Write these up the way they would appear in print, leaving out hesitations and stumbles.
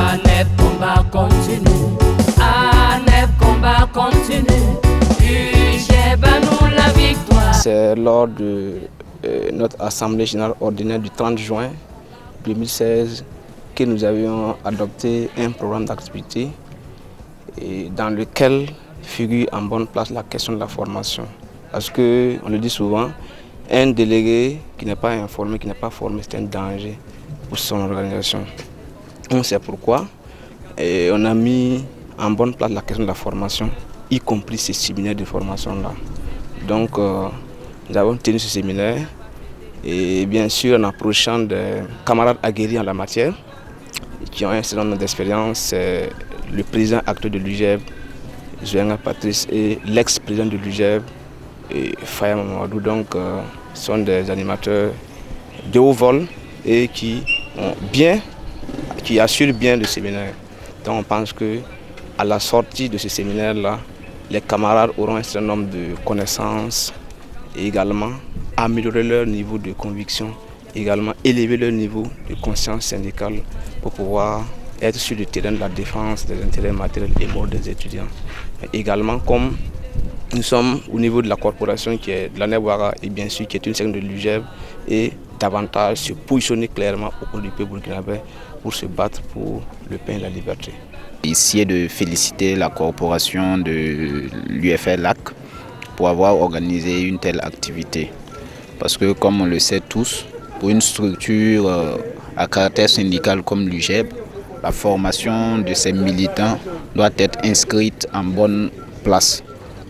ANEB combat continue, ANEB combat continue, UGEB à nous la victoire. C'est lors de notre Assemblée générale ordinaire du 30 juin 2016 que nous avions adopté un programme d'activité dans lequel figure en bonne place la question de la formation. Parce qu'on le dit souvent, un délégué qui n'est pas informé, qui n'est pas formé, c'est un danger pour son organisation. On sait pourquoi. Et on a mis en bonne place la question de la formation, y compris ces séminaires de formation-là. Donc, nous avons tenu ce séminaire et bien sûr en approchant des camarades aguerris en la matière qui ont un certain nombre d'expérience, le président acteur de l'UGEB, Zouenga Patrice, et l'ex-président de l'UGEB, Faya Mamadou, donc sont des animateurs de haut vol et qui assurent bien le séminaire. Donc on pense qu'à la sortie de ce séminaire-là, les camarades auront un certain nombre de connaissances et également améliorer leur niveau de conviction, également élever leur niveau de conscience syndicale pour pouvoir être sur le terrain de la défense des intérêts matériels et moraux des étudiants. Mais également, comme nous sommes au niveau de la corporation qui est de l'ANEB Ouaga et bien sûr qui est une section de l'UGEB, et davantage se positionner clairement au cours du peuple burkinabé pour se battre pour le pain et la liberté. Ici est de féliciter la corporation de l'UFR-LAC pour avoir organisé une telle activité. Parce que comme on le sait tous, pour une structure à caractère syndical comme l'UGEB, la formation de ces militants doit être inscrite en bonne place.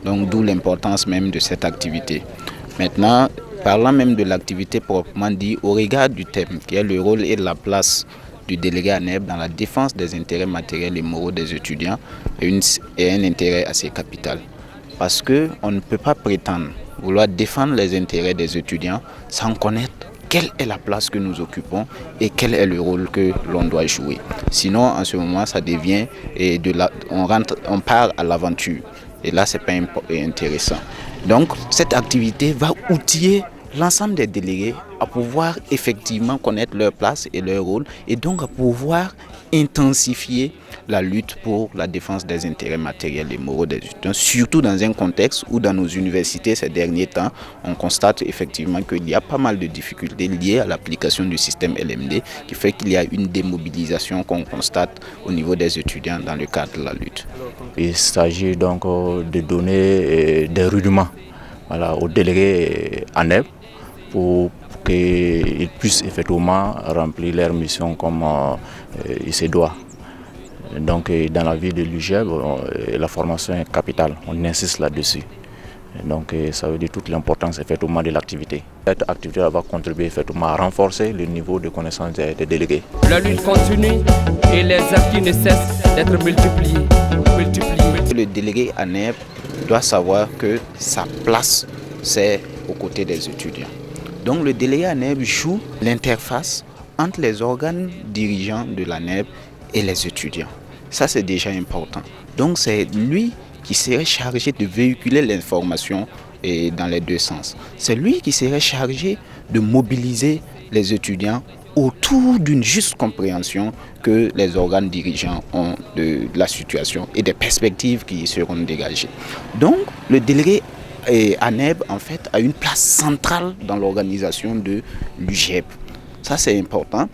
Donc d'où l'importance même de cette activité. Maintenant, parlant même de l'activité proprement dit, au regard du thème qui est le rôle et la place du délégué ANEB dans la défense des intérêts matériels et moraux des étudiants est un intérêt assez capital. Parce qu'on ne peut pas prétendre vouloir défendre les intérêts des étudiants sans connaître quelle est la place que nous occupons et quel est le rôle que l'on doit jouer. Sinon, en ce moment, ça devient, on part à l'aventure. Et là, ce n'est pas intéressant. Donc, cette activité va outiller l'ensemble des délégués à pouvoir effectivement connaître leur place et leur rôle et donc à pouvoir intensifier la lutte pour la défense des intérêts matériels et moraux des étudiants, surtout dans un contexte où dans nos universités ces derniers temps, on constate effectivement qu'il y a pas mal de difficultés liées à l'application du système LMD qui fait qu'il y a une démobilisation qu'on constate au niveau des étudiants dans le cadre de la lutte. Il s'agit donc de donner des rudiments aux délégués ANEB pour qu'ils puissent effectivement remplir leur mission comme il se doit. Donc dans la vie de l'UGEB, la formation est capitale, on insiste là-dessus. Donc ça veut dire toute l'importance effectivement de l'activité. Cette activité va contribuer effectivement à renforcer le niveau de connaissance des délégués. La lutte continue et les acquis ne cessent d'être multipliés. Le délégué ANEB doit savoir que sa place, c'est aux côtés des étudiants. Donc le délégué ANEB joue l'interface entre les organes dirigeants de l'ANEB et les étudiants. Ça, c'est déjà important. Donc c'est lui qui serait chargé de véhiculer l'information dans les deux sens. C'est lui qui serait chargé de mobiliser les étudiants autour d'une juste compréhension que les organes dirigeants ont de la situation et des perspectives qui seront dégagées. Donc le délégué ANEB en fait a une place centrale dans l'organisation de l'UGEB. Ça c'est important.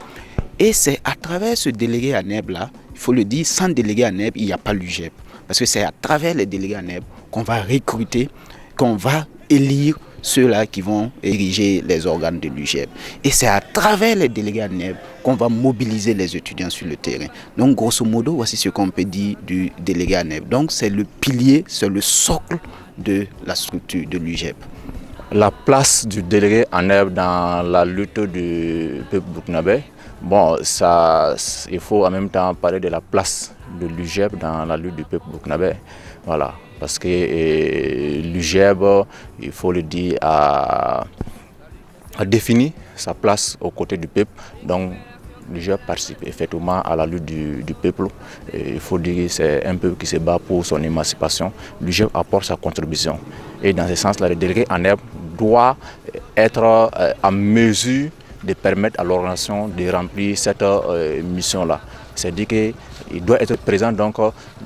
Et c'est à travers ce délégué ANEB là, il faut le dire, sans délégué ANEB, il n'y a pas l'UGEB. Parce que c'est à travers les délégués ANEB qu'on va recruter, qu'on va élire ceux-là qui vont ériger les organes de l'UGEB. Et c'est à travers les délégués ANEB qu'on va mobiliser les étudiants sur le terrain. Donc grosso modo, voici ce qu'on peut dire du délégué ANEB. Donc c'est le pilier, c'est le socle de la structure de l'UGEB. La place du délégué ANEB dans la lutte du peuple burkinabé, bon, il faut en même temps parler de la place de l'UGEB dans la lutte du peuple burkinabé. Voilà, parce que l'UGEB, il faut le dire, a défini sa place aux côtés du peuple. Donc l'UGEB participe effectivement à la lutte du peuple. Et il faut dire que c'est un peuple qui se bat pour son émancipation. L'UGEB apporte sa contribution. Et dans ce sens-là, le délégué ANEB doit être en mesure de permettre à l'organisation de remplir cette mission-là. C'est-à-dire qu'il doit être présent donc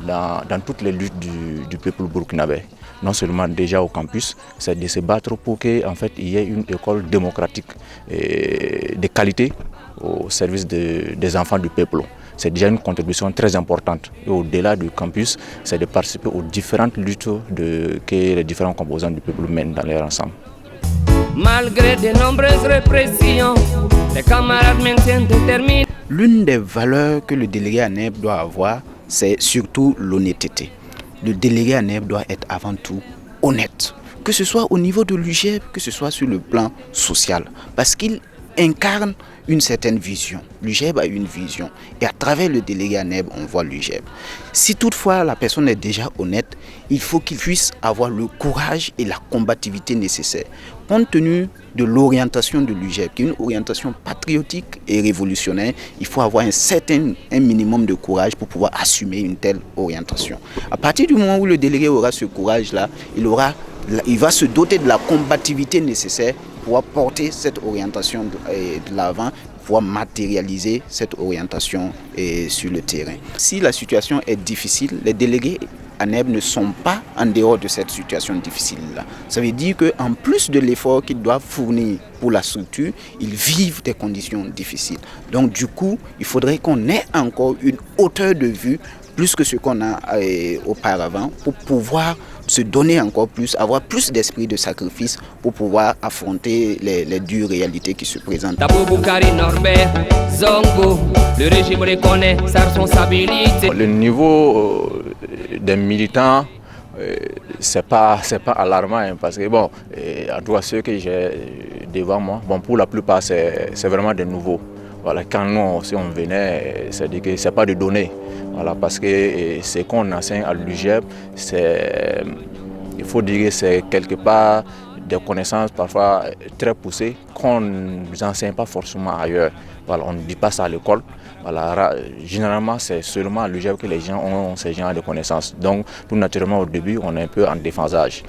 dans toutes les luttes du peuple burkinabé. Non seulement déjà au campus, c'est de se battre pour qu'il y ait une école démocratique de qualité au service des enfants du peuple. C'est déjà une contribution très importante. Et au-delà du campus, c'est de participer aux différentes luttes que les différents composants du peuple mènent dans leur ensemble. Malgré de nombreuses répressions, les camarades maintiennent déterminés. L'une des valeurs que le délégué ANEB doit avoir, c'est surtout l'honnêteté. Le délégué ANEB doit être avant tout honnête, que ce soit au niveau de l'UGEP, que ce soit sur le plan social, parce qu'il incarne une certaine vision. L'UGEP a une vision et à travers le délégué ANEB, on voit l'UGEP. Si toutefois la personne est déjà honnête, il faut qu'il puisse avoir le courage et la combativité nécessaires. Compte tenu de l'orientation de l'UGEP, qui est une orientation patriotique et révolutionnaire, il faut avoir un minimum de courage pour pouvoir assumer une telle orientation. À partir du moment où le délégué aura ce courage-là, il va se doter de la combativité nécessaire pour porter cette orientation de l'avant, pour matérialiser cette orientation sur le terrain. Si la situation est difficile, les délégués ANEB ne sont pas en dehors de cette situation difficile-là. Ça veut dire qu'en plus de l'effort qu'ils doivent fournir pour la structure, ils vivent des conditions difficiles. Donc du coup, il faudrait qu'on ait encore une hauteur de vue plus que ce qu'on a auparavant pour pouvoir se donner encore plus, avoir plus d'esprit de sacrifice pour pouvoir affronter les dures réalités qui se présentent. Boukari Norbert, Zongo, le régime reconnaît sa responsabilité. Le niveau des militants, c'est pas alarmant hein, parce que bon, en tout cas ceux que j'ai devant moi, bon, pour la plupart c'est vraiment des nouveaux. Voilà, quand nous, si on venait, c'est-à-dire que c'est pas de données. Voilà, parce que ce qu'on enseigne à l'UGEP, il faut dire que c'est quelque part des connaissances parfois très poussées qu'on n'enseigne pas forcément ailleurs. Voilà, on ne dit pas ça à l'école. Voilà, généralement, c'est seulement à l'UGEP que les gens ont ces genres de connaissances. Donc, tout naturellement, au début, on est un peu en déphasage.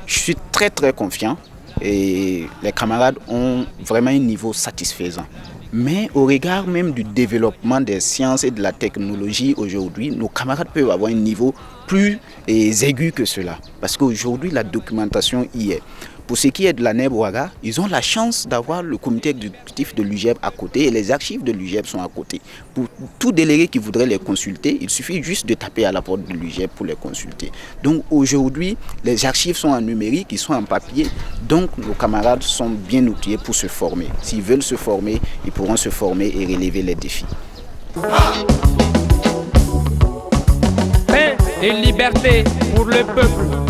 Je suis très confiant et les camarades ont vraiment un niveau satisfaisant. Mais au regard même du développement des sciences et de la technologie aujourd'hui, nos camarades peuvent avoir un niveau plus aigu que cela. Parce qu'aujourd'hui, la documentation y est. Pour ce qui est de l'ANEB Ouaga, ils ont la chance d'avoir le comité exécutif de l'UGEP à côté et les archives de l'UGEP sont à côté. Pour tout délégué qui voudrait les consulter, il suffit juste de taper à la porte de l'UGEP pour les consulter. Donc aujourd'hui, les archives sont en numérique, ils sont en papier. Donc nos camarades sont bien outillés pour se former. S'ils veulent se former, ils pourront se former et relever les défis. Paix et liberté pour le peuple.